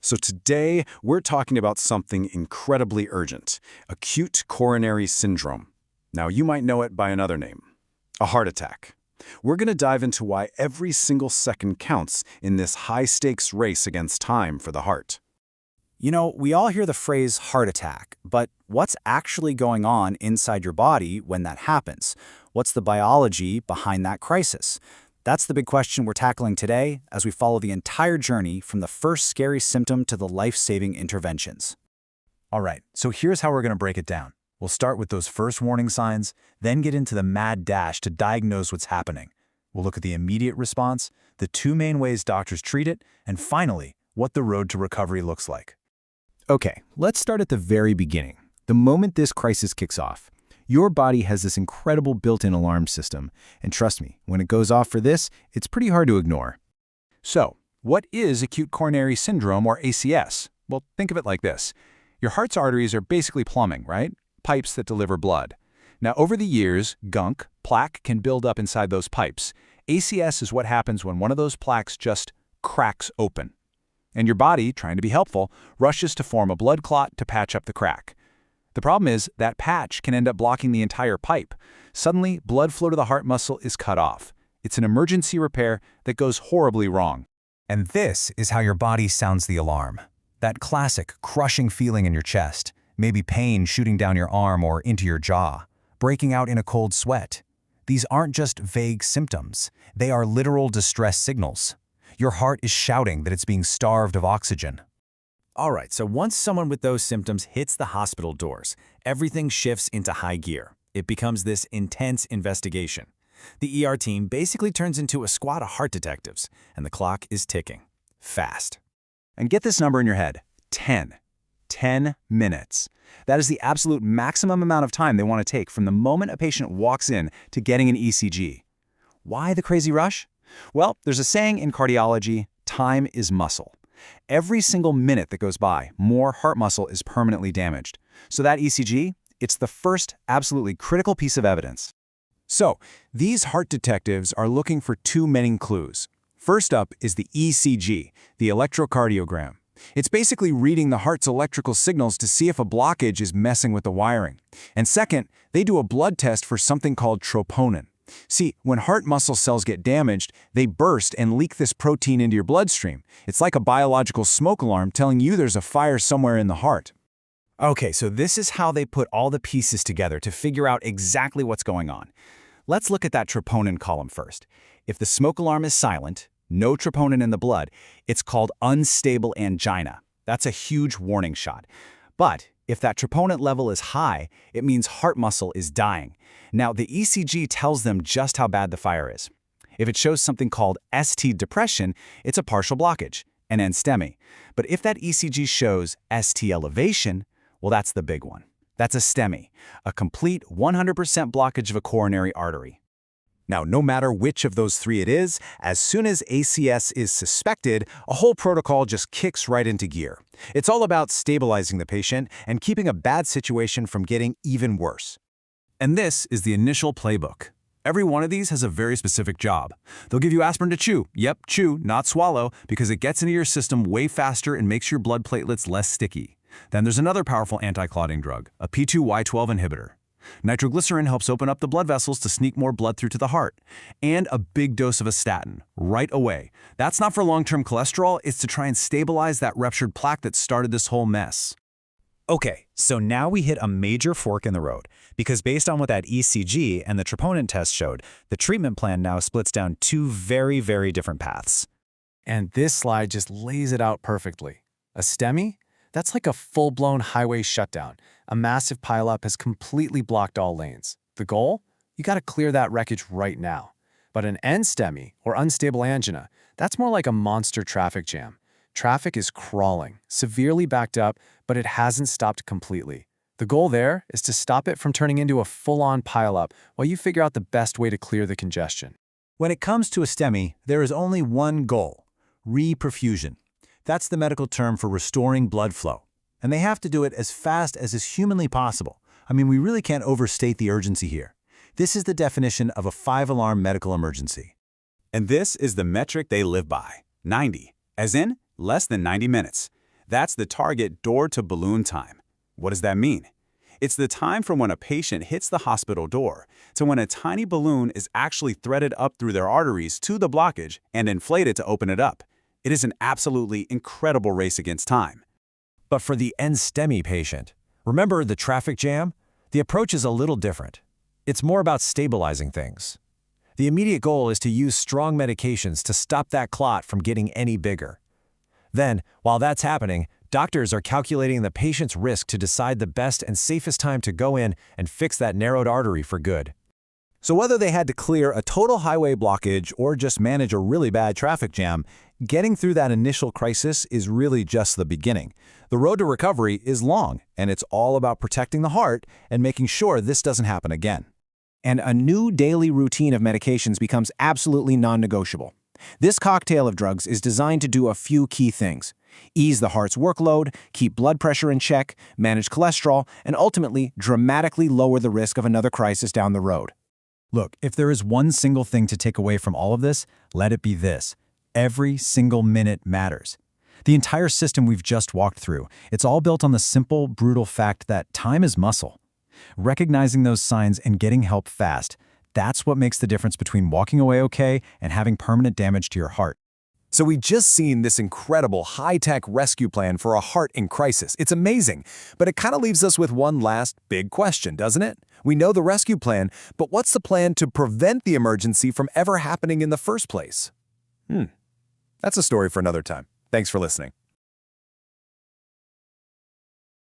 So today, we're talking about something incredibly urgent, acute coronary syndrome. Now, you might know it by another name, a heart attack. We're going to dive into why every single second counts in this high-stakes race against time for the heart. You know, we all hear the phrase heart attack, but what's actually going on inside your body when that happens? What's the biology behind that crisis? That's the big question we're tackling today as we follow the entire journey from the first scary symptom to the life-saving interventions. All right, so here's how we're going to break it down. We'll start with those first warning signs, then get into the mad dash to diagnose what's happening. We'll look at the immediate response, the two main ways doctors treat it, and finally, what the road to recovery looks like. Okay, let's start at the very beginning. The moment this crisis kicks off, your body has this incredible built-in alarm system, and trust me, when it goes off for this, it's pretty hard to ignore. So, what is acute coronary syndrome, or ACS? Well, think of it like this. Your heart's arteries are basically plumbing, right? Pipes that deliver blood. Now, over the years, gunk, plaque, can build up inside those pipes. ACS is what happens when one of those plaques just cracks open. And your body, trying to be helpful, rushes to form a blood clot to patch up the crack. The problem is that patch can end up blocking the entire pipe. Suddenly, blood flow to the heart muscle is cut off. It's an emergency repair that goes horribly wrong. And this is how your body sounds the alarm. That classic crushing feeling in your chest, maybe pain shooting down your arm or into your jaw, breaking out in a cold sweat. These aren't just vague symptoms. They are literal distress signals. Your heart is shouting that it's being starved of oxygen. All right, so once someone with those symptoms hits the hospital doors, everything shifts into high gear. It becomes this intense investigation. The ER team basically turns into a squad of heart detectives, and the clock is ticking. Fast. And get this number in your head, 10. 10 minutes. That is the absolute maximum amount of time they want to take from the moment a patient walks in to getting an ECG. Why the crazy rush? Well, there's a saying in cardiology, time is muscle. Every single minute that goes by, more heart muscle is permanently damaged. So that ECG, it's the first absolutely critical piece of evidence. So, these heart detectives are looking for two main clues. First up is the ECG, the electrocardiogram. It's basically reading the heart's electrical signals to see if a blockage is messing with the wiring. And second, they do a blood test for something called troponin. See, when heart muscle cells get damaged, they burst and leak this protein into your bloodstream. It's like a biological smoke alarm telling you there's a fire somewhere in the heart. Okay, so this is how they put all the pieces together to figure out exactly what's going on. Let's look at that troponin column first. If the smoke alarm is silent, no troponin in the blood, it's called unstable angina. That's a huge warning shot. But if that troponin level is high, it means heart muscle is dying. Now, the ECG tells them just how bad the fire is. If it shows something called ST depression, it's a partial blockage, an NSTEMI. But if that ECG shows ST elevation, well, that's the big one. That's a STEMI, a complete 100% blockage of a coronary artery. Now, no matter which of those three it is, as soon as ACS is suspected, a whole protocol just kicks right into gear. It's all about stabilizing the patient and keeping a bad situation from getting even worse. And this is the initial playbook. Every one of these has a very specific job. They'll give you aspirin to chew. Yep, chew, not swallow, because it gets into your system way faster and makes your blood platelets less sticky. Then there's another powerful anti-clotting drug, a P2Y12 inhibitor. Nitroglycerin helps open up the blood vessels to sneak more blood through to the heart. And a big dose of a statin, right away. That's not for long-term cholesterol, it's to try and stabilize that ruptured plaque that started this whole mess. Okay, so now we hit a major fork in the road, because based on what that ECG and the troponin test showed, the treatment plan now splits down two very, very different paths. And this slide just lays it out perfectly. A STEMI? That's like a full-blown highway shutdown. A massive pileup has completely blocked all lanes. The goal? You gotta clear that wreckage right now. But an NSTEMI, or unstable angina, that's more like a monster traffic jam. Traffic is crawling, severely backed up, but it hasn't stopped completely. The goal there is to stop it from turning into a full-on pileup while you figure out the best way to clear the congestion. When it comes to a STEMI, there is only one goal: reperfusion. That's the medical term for restoring blood flow. And they have to do it as fast as is humanly possible. I mean, we really can't overstate the urgency here. This is the definition of a 5-alarm medical emergency. And this is the metric they live by, 90, as in less than 90 minutes. That's the target door-to-balloon time. What does that mean? It's the time from when a patient hits the hospital door to when a tiny balloon is actually threaded up through their arteries to the blockage and inflated to open it up. It is an absolutely incredible race against time. But for the NSTEMI patient, remember the traffic jam? The approach is a little different. It's more about stabilizing things. The immediate goal is to use strong medications to stop that clot from getting any bigger. Then, while that's happening, doctors are calculating the patient's risk to decide the best and safest time to go in and fix that narrowed artery for good. So whether they had to clear a total highway blockage or just manage a really bad traffic jam, getting through that initial crisis is really just the beginning. The road to recovery is long, and it's all about protecting the heart and making sure this doesn't happen again. And a new daily routine of medications becomes absolutely non-negotiable. This cocktail of drugs is designed to do a few key things: ease the heart's workload, keep blood pressure in check, manage cholesterol, and ultimately dramatically lower the risk of another crisis down the road. Look, if there is one single thing to take away from all of this, let it be this: every single minute matters. The entire system we've just walked through, it's all built on the simple, brutal fact that time is muscle. Recognizing those signs and getting help fast, that's what makes the difference between walking away okay and having permanent damage to your heart. So we just seen this incredible high-tech rescue plan for a heart in crisis. It's amazing, but it kind of leaves us with one last big question, doesn't it? We know the rescue plan, but what's the plan to prevent the emergency from ever happening in the first place? That's a story for another time. Thanks for listening.